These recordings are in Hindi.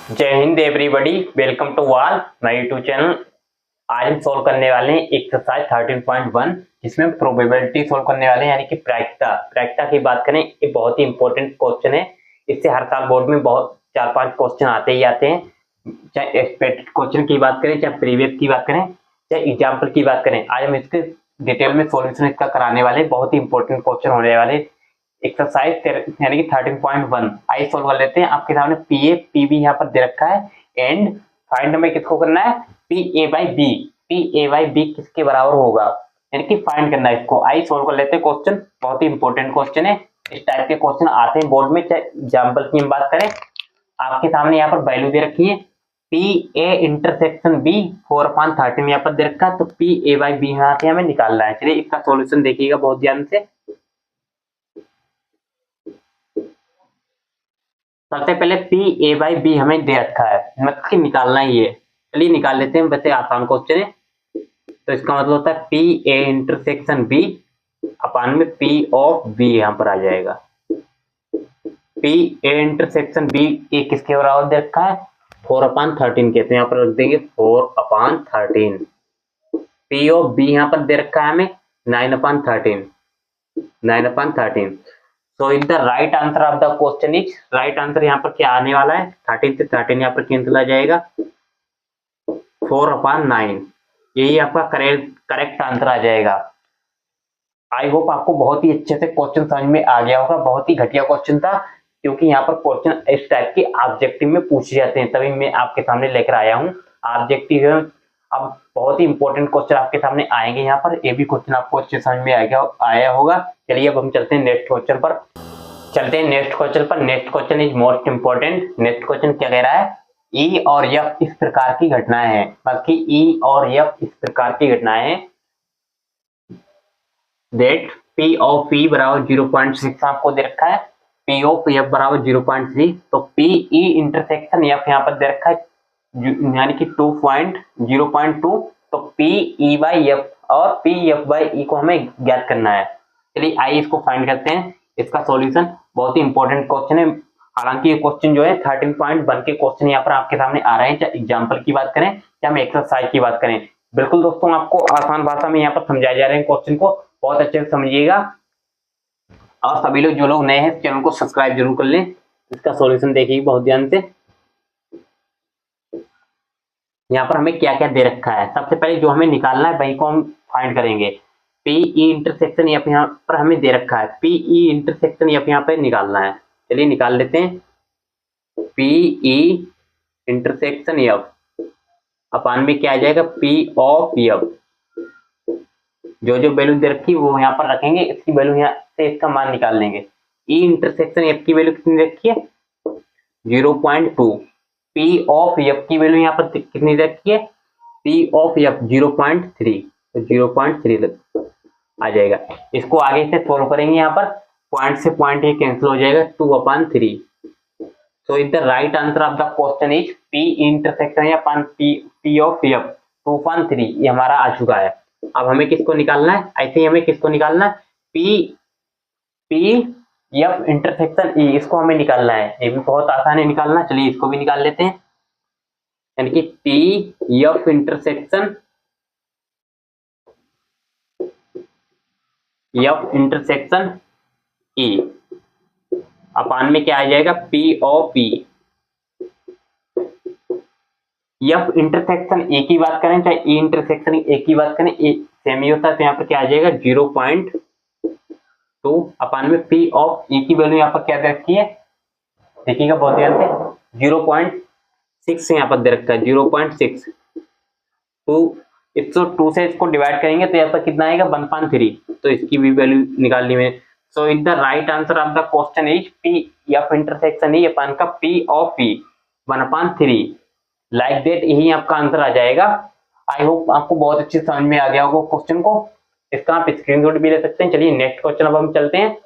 जय Hind everybody, welcome to all my YouTube channel. आज हम सोल्व करने वाले हैं एक्सरसाइज 13.1 जिसमें प्रोबेबिलिटी सोल्व करने वाले हैं, यानी कि प्रायिकता की बात करें। ये बहुत ही इंपॉर्टेंट क्वेश्चन है। इससे हर साल बोर्ड में बहुत 4-5 क्वेश्चन आते ही आते हैं। चाहे एक्सपेक्टेड क्वेश्चन की बात करें, चाहे प्रीवियस की बात करें, चाहे एग्जाम्पल की बात करें, आज हम इसके डिटेल में सोल्यूशन इसका कराने वाले। बहुत ही इंपॉर्टेंट क्वेश्चन होने वाले। एक्सरसाइज यानी कि 13.1 आइए सोल्व कर लेते हैं। आपके सामने पी ए पी बी यहाँ पर दे रखा है एंड फाइंड हमें किसको करना है, P A by B. P A by B किसके बराबर होगा, यानी कि फाइंड करना है इसको। आइए सोल्व कर लेते हैं क्वेश्चन। बहुत ही इंपॉर्टेंट क्वेश्चन है। इस टाइप के क्वेश्चन आते हैं बोर्ड में। चाहे एग्जाम्पल की हम बात करें, आपके सामने यहाँ पर वैल्यू दे रखी है पी ए इंटरसेक्शन बी 4/13 यहाँ पर दे रखा है। तो पी ए बाई बी यहाँ से हमें निकालना है। चलिए इसका सोल्यूशन देखिएगा बहुत ध्यान से। सबसे पहले पी ए बाई बी हमें दे रखा है, मतलब कि निकालना ही है। चलिए निकाल लेते हैं। वैसे आसान क्वेश्चन है। तो इसका मतलब होता है P A intersection B upon में पी ऑफ बी यहाँ पर आ जाएगा। पी ए इंटरसेक्शन बी ए किसके बराबर दे रखा है, 4/13 कहते हैं। यहाँ पर रख देंगे 4/13। पी ऑफ बी यहाँ पर दे रखा है हमें 9/13। So in the right answer of the question is, right answer यहाँ पर क्या आने वाला है, 13 से 13 यहाँ पर कैंसिल आ जाएगा, 4/9 यही आपका करेक्ट आंसर आ जाएगा। आई होप आपको बहुत ही अच्छे से क्वेश्चन समझ में आ गया होगा। बहुत ही घटिया क्वेश्चन था, क्योंकि यहाँ पर क्वेश्चन इस टाइप के ऑब्जेक्टिव में पूछे जाते हैं, तभी मैं आपके सामने लेकर आया हूँ। ऑब्जेक्टिव अब बहुत ही इंपॉर्टेंट क्वेश्चन आपके सामने आएंगे यहाँ पर। ये भी क्वेश्चन आपको अच्छे समझ में आया होगा। चलिए अब हम चलते हैं नेक्स्ट क्वेश्चन पर। Next question is most important. Next question क्या कह रहा है, ई और एफ इस प्रकार की घटनाएं हैं, बाकी ई और एफ इस प्रकार की घटनाएं हैं दैट पी ऑफ पी बराबर 0.6 आपको दे रखा है, पी ऑफ एफ बराबर 0.3। तो पी ई इंटरसेक्शन एफ यहाँ पर दे रखा है यानी कि 0.2। तो पी ई बाई एफ और पी एफ बाई ई को हमें ज्ञात करना है। चलिए आइए इसको फाइंड करते हैं। इसका सॉल्यूशन बहुत ही इंपॉर्टेंट क्वेश्चन है। हालांकि ये क्वेश्चन जो है 13.1 के क्वेश्चन यहाँ पर आपके सामने आ रहे हैं, चाहे एग्जाम्पल की बात करें चाहे हम एक्सरसाइज की बात करें। बिल्कुल दोस्तों, आपको आसान भाषा में यहाँ पर समझाए जा रहे हैं क्वेश्चन को, बहुत अच्छे से समझिएगा। और सभी लोग जो लोग नए हैं चैनल को सब्सक्राइब जरूर कर लें। इसका सॉल्यूशन देखिए बहुत ध्यान से। यहाँ पर हमें क्या क्या दे रखा है, सबसे पहले जो हमें निकालना है वही को हम फाइंड करेंगे। पी ई इंटरसेक्शन एफ यहाँ पर हमें दे रखा है, पी ई इंटरसेक्शन एफ यहाँ पे निकालना है। चलिए निकाल लेते हैं। पी ई इंटरसेक्शन एफ अपान में क्या आ जाएगा, पी ऑफ एफ। जो जो वैल्यू दे रखी वो यहाँ पर रखेंगे, इसकी वैल्यू यहाँ से इसका मान निकाल लेंगे। ई इंटरसेक्शन एफ की वैल्यू कितनी रखी है, 0.2। पी ऑफ एफ की वैल्यू यहाँ पर कितनी रखी है, पी ऑफ एफ 0.3। तो 0.3 आ जाएगा। इसको आगे से सोल्व करेंगे। यहाँ पर पॉइंट से पॉइंट ये कैंसिल हो जाएगा, 2/3। So the right answer of the question is P intersection या पी ऑफ एफ 2/3 ये हमारा आ चुका है। अब हमें किसको निकालना है, ऐसे ही हमें किसको निकालना है, पी एफ इंटरसेक्शन ई, इसको हमें निकालना है। ये भी बहुत आसान है निकालना। चलिए इसको भी निकाल लेते हैं। यानी कि पी एफ इंटरसेक्शन ई अपान में क्या आ जाएगा, P of P. F intersection A की बात करें चाहे ई इंटरसेक्शन ए की बात करें, ए सेम ही होता है। तो यहाँ पर क्या आ जाएगा, 0.2 अपान में पी ऑफ ई की वैल्यू यहाँ पर क्या दे रखी है, देखिएगा बहुत ध्यान से, 0.6 यहाँ पर दे रखा है, 0.6। तो 102 से इसको डिवाइड करेंगे तो यहाँ पर कितना आएगा, 1/3। तो इसकी भी वैल्यू निकालनी है। So in the right answer of the question is P F intersection E upon का P of P 1/3। Like that यही आपका आंसर आ जाएगा। आई होप आपको बहुत अच्छे समझ में आ गया होगा क्वेश्चन को। इसका आप स्क्रीनशॉट भी ले सकते हैं। चलिए नेक्स्ट क्वेश्चन अब हम चलते हैं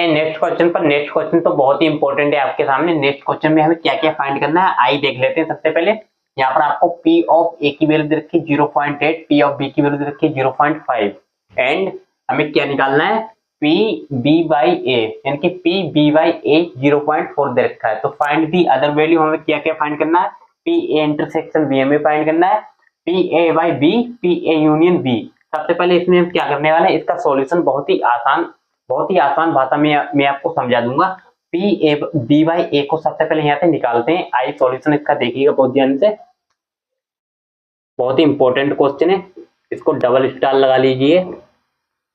नेक्स्ट क्वेश्चन पर। नेक्स्ट क्वेश्चन तो बहुत ही इंपॉर्टेंट है आपके सामने। नेक्स्ट क्वेश्चन में हमें क्या क्या फाइंड करना है आई देख लेते हैं। सबसे पहले यहाँ पर आपको पी ऑफ ए की वैल्यू दे रखी है 0.8, पी ऑफ बी की वैल्यू दे रखी है 0.5 एंड हमें क्या निकालना है, पी बी बाई ए, यानी कि पी बी बाई ए 0.4 दे रखा है। तो फाइंड दी अदर वैल्यू, हमें क्या क्या फाइंड करना है, पी ए इंटरसेक्शन बी हमें फाइंड करना है, P A by B, P A union B. सबसे पहले इसमें हम क्या करने वाले हैं, इसका सॉल्यूशन बहुत ही आसान भाषा में मैं आपको समझा दूंगा। पी ए बी बाई ए को सबसे पहले यहाँ से निकालते हैं। आई सॉल्यूशन इसका देखिएगा बहुत ध्यान से, बहुत ही इंपॉर्टेंट क्वेश्चन है, इसको डबल स्टार लगा लीजिए।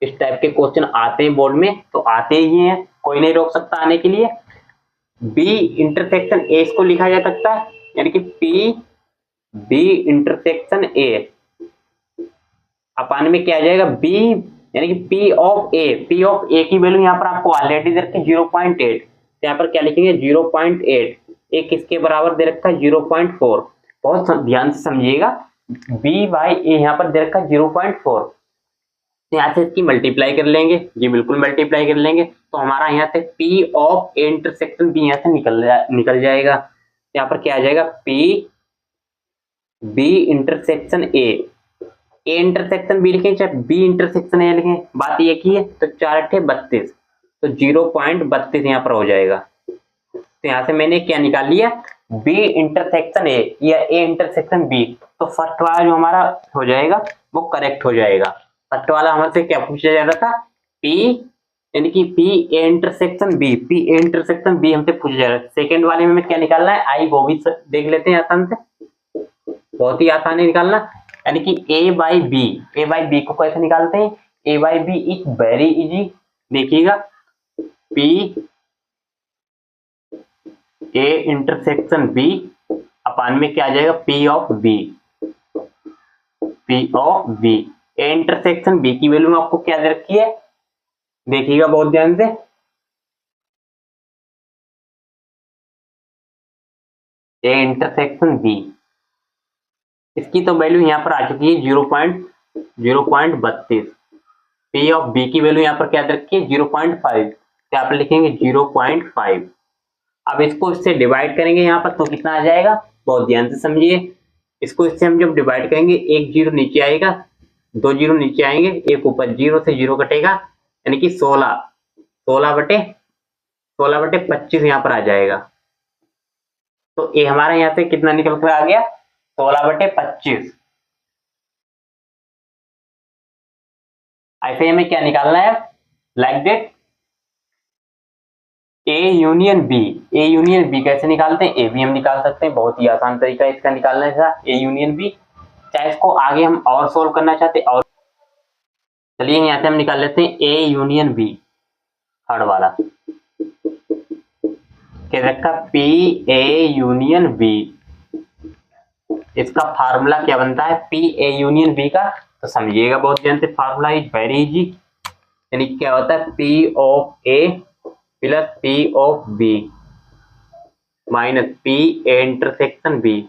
इस टाइप के क्वेश्चन आते हैं बोर्ड में तो आते ही हैं, कोई नहीं रोक सकता आने के लिए। बी इंटरसेक्शन ए इसको लिखा जा सकता है, यानी कि P B intersection A upon में क्या आ जाएगा, बी यानी कि P of A. P of A की वैल्यू यहाँ पर आपको ऑलरेडी दे रखी है 0.8, तो यहाँ पर क्या लिखेंगे 0.8। ए किसके बराबर दे रखा है 0.4। बहुत ध्यान से समझिएगा, बी बाई ए यहाँ पर दे रखा है 0.4। यहाँ से इसकी मल्टीप्लाई कर लेंगे, जी बिल्कुल मल्टीप्लाई कर लेंगे, तो हमारा यहाँ से P of A intersection B यहाँ से निकल जाएगा। यहाँ पर क्या आ जाएगा, P B intersection A intersection B लिखें चाहे बी इंटरसेक्शन ए लिखें, बात ये की है। तो 4×8 = 32, तो 0.32 यहाँ पर हो जाएगा। तो यहाँ से मैंने क्या निकाल लिया, बी इंटरसेक्शन ए या ए इंटरसेक्शन बी। तो फर्स्ट वाला जो हमारा हो जाएगा वो करेक्ट हो जाएगा। फर्स्ट वाला हमारे से क्या पूछा जा रहा था, पी यानी कि P A intersection B, P A intersection B हमसे पूछा जा रहा है। सेकेंड वाले में क्या निकालना है, आई वो भी देख लेते हैं आसान से, बहुत ही आसान है निकालना। यानी कि ए बाई बी को कैसे निकालते हैं, A by B is very easy. देखिएगा P A intersection B upon में क्या आ जाएगा, P of B, P of B. A intersection B की वैल्यू आपको क्या दे रखी है, देखिएगा बहुत ध्यान से, ए इंटरसेक्शन बी इसकी तो वैल्यू यहाँ पर आ चुकी है 0.32। पी ऑफ बी की वैल्यू यहाँ पर क्या दे रखी है 0.5, तो यहाँ पर लिखेंगे 0.5। अब इसको इससे डिवाइड करेंगे यहाँ पर तो कितना आ जाएगा, बहुत ध्यान से समझिए। इसको इससे हम जब डिवाइड करेंगे, एक जीरो नीचे आएगा, दो जीरो नीचे आएंगे, एक ऊपर, जीरो से जीरो कटेगा, यानी कि 16/25 यहाँ पर आ जाएगा। तो ये हमारा यहाँ से कितना निकल कर आ गया, 16/25। ऐसे हमें क्या निकालना है, like that A union B कैसे निकालते हैं, ए बी हम निकाल सकते हैं, बहुत ही आसान तरीका है इसका निकालने का, ए यूनियन बी। चाहे इसको आगे हम और सोल्व करना चाहते हैं, और चलिए यहाँ से हम निकाल लेते हैं ए यूनियन बी। थर्ड वाला क्या रखा, पी ए यूनियन बी, इसका फार्मूला क्या बनता है, पी ए यूनियन बी का। तो समझिएगा बहुत ध्यान से, फार्मूला इज वेरी इजी, यानी क्या होता है, P of A plus P of B minus P A intersection B.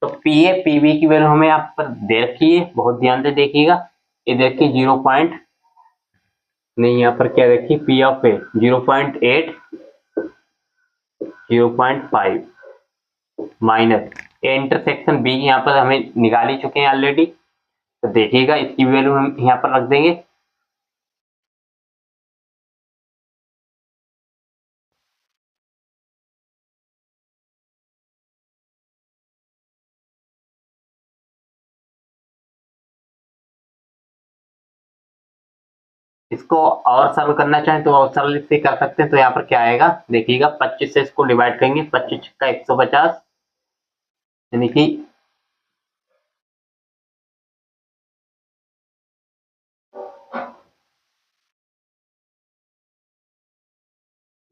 तो पी ए पी बी की वैल्यू हमें यहाँ पर दे रखी है, बहुत ध्यान से देखिएगा। ये देखिए 0. नहीं, यहाँ पर क्या देखिए, P of A 0.8, 0.5 minus A intersection B यहाँ पर हमें निकाल ही चुके हैं ऑलरेडी। तो देखिएगा इसकी वैल्यू हम यहाँ पर रख देंगे, इसको और सरल करना चाहें तो और सरल से कर सकते हैं। तो यहाँ पर क्या आएगा, देखिएगा 25 से इसको डिवाइड करेंगे, 25 का 150, यानी कि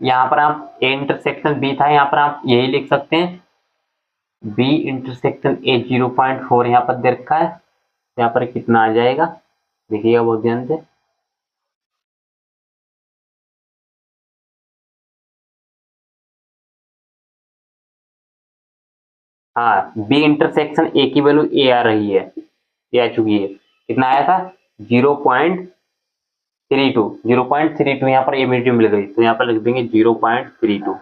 यहाँ पर आप ए इंटरसेक्शन बी था, यहाँ पर आप यही लिख सकते हैं, बी इंटरसेक्शन ए 0.4 यहाँ पर दे रखा है। यहाँ पर कितना आ जाएगा, देखिएगा बहुत ध्यान से, हाँ बी इंटरसेक्शन ए की वैल्यू ए आ रही है, ये आ चुकी है। कितना आया था 0.32 यहाँ पर ए वैल्यू मिल गई, तो यहाँ पर लिख देंगे 0.32।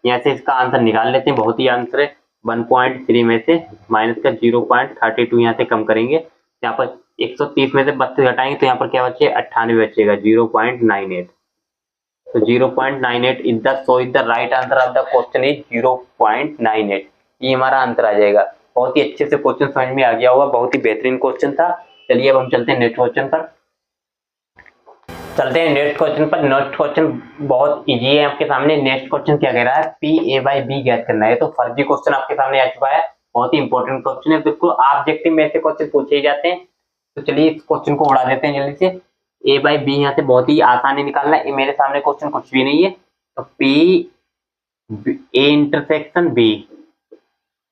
यहाँ से इसका आंसर निकाल लेते हैं, बहुत ही आंसर है 1.3 में से माइनस का 0.32 यहाँ से कम करेंगे, यहाँ पर 130 में से 32 घटाएंगे तो यहाँ पर क्या बचे, 98 बचेगा, 0.98। तो 0.98 is the, so is the right answer of the question is 0.98। ये हमारा आंसर आ जाएगा। बहुत ही अच्छे से क्वेश्चन समझ में आ गया होगा, बहुत ही बेहतरीन क्वेश्चन था। चलिए अब हम चलते हैं नेक्स्ट क्वेश्चन पर। चलते हैं नेक्स्ट क्वेश्चन पर। नेक्स्ट क्वेश्चन बहुत इजी है आपके सामने। नेक्स्ट क्वेश्चन क्या कह रहा है, पी ए बाई बी ज्ञात करना है। तो फर्जी क्वेश्चन आपके सामने आ चुका है, बहुत ही इंपॉर्टेंट क्वेश्चन है, बिल्कुल ऑब्जेक्टिव में से क्वेश्चन पूछे जाते हैं। तो चलिए इस क्वेश्चन को उड़ा देते हैं जल्दी से। ए बाई बी यहाँ से बहुत ही आसानी निकालना है। मेरे सामने क्वेश्चन कुछ भी नहीं है, तो P A intersection B,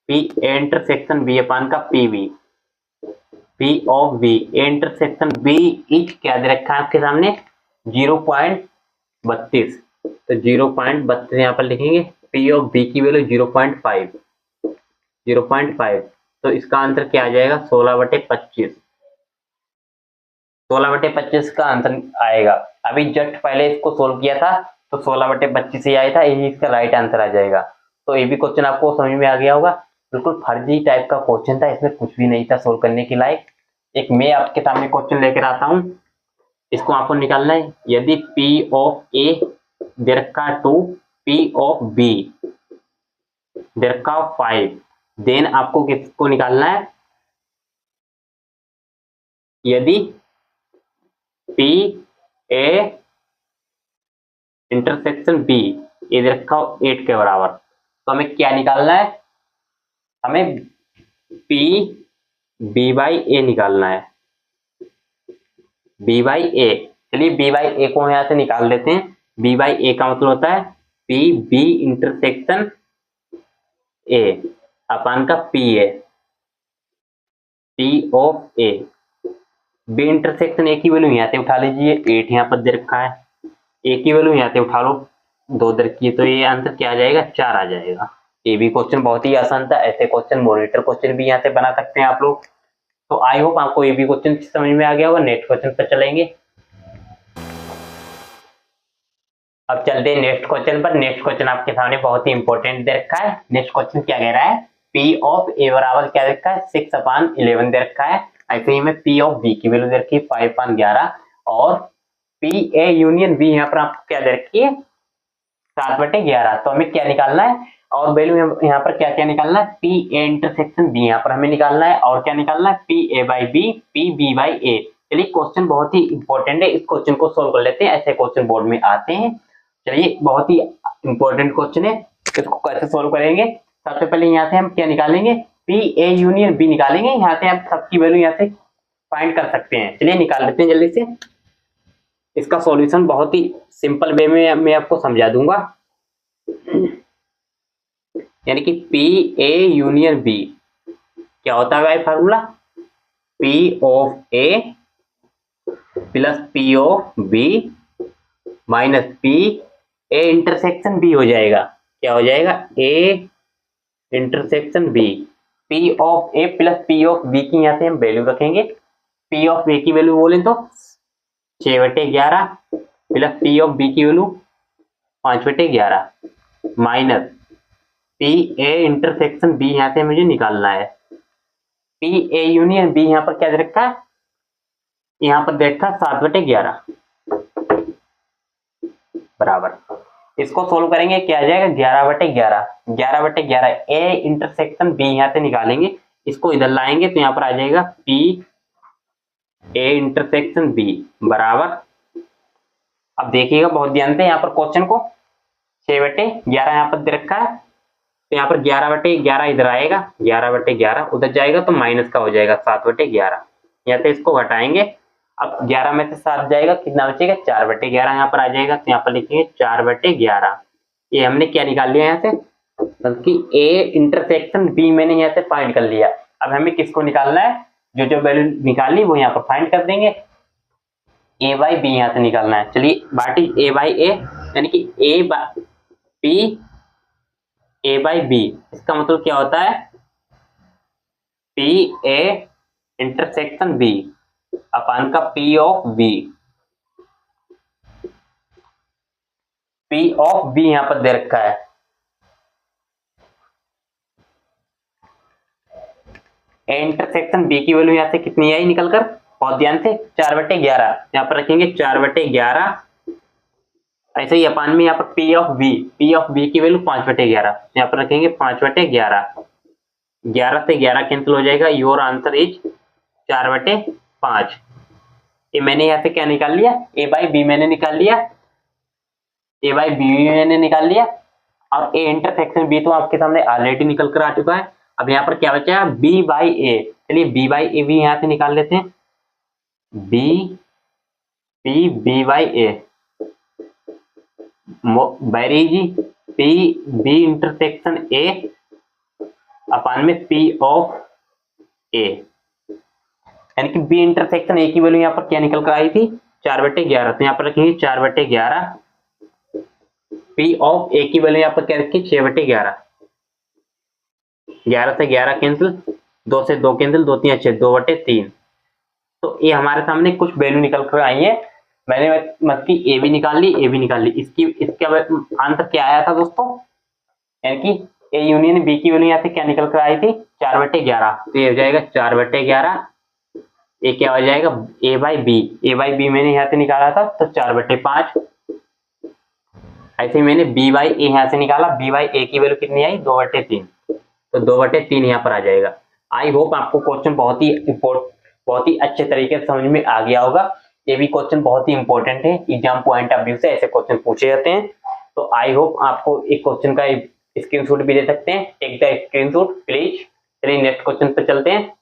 P A intersection B upon का P B, P of B A intersection B is क्या दे रखा है आपके सामने, 0.32। तो 0.32 यहाँ पर लिखेंगे। पी ऑफ बी की वैल्यू 0.5, 0.5। तो इसका आंसर क्या आ जाएगा, 16/25। 16/25 का आंसर आएगा। अभी जस्ट पहले इसको सोल्व किया था तो 16/25 ही आया था, यही इसका राइट आंसर आ जाएगा। तो ये भी क्वेश्चन आपको समझ में आ गया होगा। बिल्कुल फर्जी टाइप का क्वेश्चन था, इसमें कुछ भी नहीं था सोल्व करने के लायक। एक मैं आपके सामने क्वेश्चन लेकर आता हूँ, इसको आपको निकालना है। यदि P ऑफ A दे रखा 2, P ऑफ B दे रखा 5, देन आपको किसको निकालना है, यदि P A इंटरसेक्शन B ये दे रखा 8 के बराबर, तो हमें क्या निकालना है, हमें P B बाई A निकालना है, B बाई A। चलिए B बाई A को यहां से निकाल देते हैं। B बाई A का मतलब होता है P B इंटरसेक्शन A अपान का P A, P of A। B intersection A की वैल्यू यहाँ से उठा लीजिए, 8 यहाँ पर दे रखा है, A की वैल्यू यहाँ से उठा लो, 2 दे रखी है, तो ये आंसर क्या आ जाएगा, 4 आ जाएगा। ये भी क्वेश्चन बहुत ही आसान था। ऐसे क्वेश्चन मॉनिटर क्वेश्चन भी यहाँ से बना सकते हैं आप लोग। तो आई होप आपको ये भी क्वेश्चन समझ में आ गया होगा। नेक्स्ट क्वेश्चन पर चलेंगे। अब चलते हैं नेक्स्ट क्वेश्चन पर। नेक्स्ट क्वेश्चन आपके सामने बहुत ही इंपॉर्टेंट दे रखा है। नेक्स्ट क्वेश्चन क्या कह रहा है, P ऑफ A बराबर क्या दे रखा है, 6/11 दे रखा है। ऐसे ही में P ऑफ B की वैल्यू दे रखी है 5/11, और P A यूनियन B यहाँ पर आपको क्या दे रखी है, 7/11। तो हमें क्या निकालना है, और वैल्यू यहाँ पर क्या क्या निकालना है, P A इंटरसेक्शन B यहाँ पर हमें निकालना है, और क्या निकालना है, P A by B, P B by A। चलिए क्वेश्चन बहुत ही इंपॉर्टेंट है, इस क्वेश्चन को सोल्व कर लेते हैं। ऐसे क्वेश्चन बोर्ड में आते हैं। चलिए बहुत ही इंपॉर्टेंट क्वेश्चन है, इसको कैसे सोल्व करेंगे। सबसे पहले यहाँ से हम क्या निकालेंगे, P A यूनियन B निकालेंगे। यहाँ से आप सबकी वैल्यू यहाँ से फाइंड कर सकते हैं। चलिए निकाल लेते हैं जल्दी से। इसका सॉल्यूशन बहुत ही सिंपल वे में मैं आपको समझा दूंगा। यानी कि P A यूनियन B क्या होता है भाई formula, P of A plus P of B minus P A intersection B हो जाएगा। क्या हो जाएगा, A intersection B। P of A plus P of B की यहाँ से हम वैल्यू रखेंगे। P ऑफ A की वैल्यू बोले तो 6/11 प्लस P ऑफ B की value 5/11 minus P A intersection B यहाँ से मुझे निकालना है। P A यूनियन B यहाँ पर क्या दे रखा है, यहाँ पर दे रखा है 7/11 बराबर। इसको सोल्व करेंगे क्या आ जाएगा, 11/11। 11/11 A इंटरसेक्शन B यहाँ से निकालेंगे, इसको इधर लाएंगे तो यहाँ पर आ जाएगा P A इंटरसेक्शन B बराबर। अब देखिएगा बहुत ध्यान से यहाँ पर क्वेश्चन को, 6/11 यहाँ पर दे रखा है, तो यहाँ पर 11/11 इधर आएगा, 11/11 उधर जाएगा तो माइनस का हो जाएगा 7/11। यहाँ से इसको घटाएंगे, अब 11 में से 7 जाएगा, कितना बचेगा, 4/11 यहाँ पर आ जाएगा। तो यहाँ पर लिखेंगे 4/11। ये हमने क्या निकाल लिया यहाँ से, बल्कि A इंटरसेक्शन B मैंने यहाँ से फाइंड कर लिया। अब हमें किसको निकालना है, जो जो वैल्यू निकाली वो यहाँ पर फाइंड कर देंगे। A बाई B यहाँ से निकालना है। चलिए बाटी A बाई A, यानी कि A by P A by B, इसका मतलब क्या होता है, P A इंटरसेक्शन B अपान का P of B। P of B यहाँ पर दे रखा है, A इंटरसेक्शन B की वैल्यू यहाँ से कितनी आई निकलकर, बहुत ध्यान से, 4/11 यहाँ पर रखेंगे 4/11। ऐसे ही अपान में यहाँ पर P ऑफ B की वैल्यू 5/11 यहाँ पर रखेंगे 5/11। 11 से 11 कैंसिल हो जाएगा, योर आंसर इज 4/5। ये मैंने यहाँ से क्या निकाल लिया, A/B मैंने निकाल लिया, A/B मैंने निकाल लिया, और A इंटरसेक्शन B तो आपके सामने ऑलरेडी निकल कर आ चुका है। अब यहाँ पर क्या बचा है, B/A। चलिए B/A भी यहाँ से निकाल लेते हैं, B/A वेरी जी, B इंटरसेक्शन A अपान में P ऑफ A, यानी कि B इंटरसेक्शन A की वैल्यू यहाँ पर क्या निकल कर आई थी, 4/11। तो यहाँ पर रखेंगे 4/11। P ऑफ A की वैल्यू यहाँ पर क्या रखी, 6/11। 11 से 11 कैंसिल, 2 से 2 कैंसिल, 2 3 6, 2/3। तो ये हमारे सामने कुछ वैल्यू निकल कर आई है। मैंने मतलब कि A भी निकाल ली, A भी निकाल ली। इसका आंसर क्या आया था दोस्तों, यानी कि A यूनियन B की वैल्यू यहाँ से क्या निकल कर आई थी, 4/11। तो ये हो जाएगा 4/11। ये क्या हो जाएगा, A/B मैंने यहाँ से निकाला था तो 4/5। ऐसे ही मैंने B/A यहाँ से निकाला, B/A की वैल्यू कितनी आई, 2/3। तो 2/3 यहाँ पर आ जाएगा। आई होप आपको क्वेश्चन बहुत ही अच्छे तरीके से समझ में आ गया होगा। ये भी क्वेश्चन बहुत ही इंपॉर्टेंट है, एग्जाम पॉइंट ऑफ व्यू से ऐसे क्वेश्चन पूछे जाते हैं। तो आई होप आपको एक क्वेश्चन का स्क्रीनशॉट भी ले सकते हैं, टेक द स्क्रीनशॉट प्लीज। चलिए नेक्स्ट क्वेश्चन पे चलते हैं।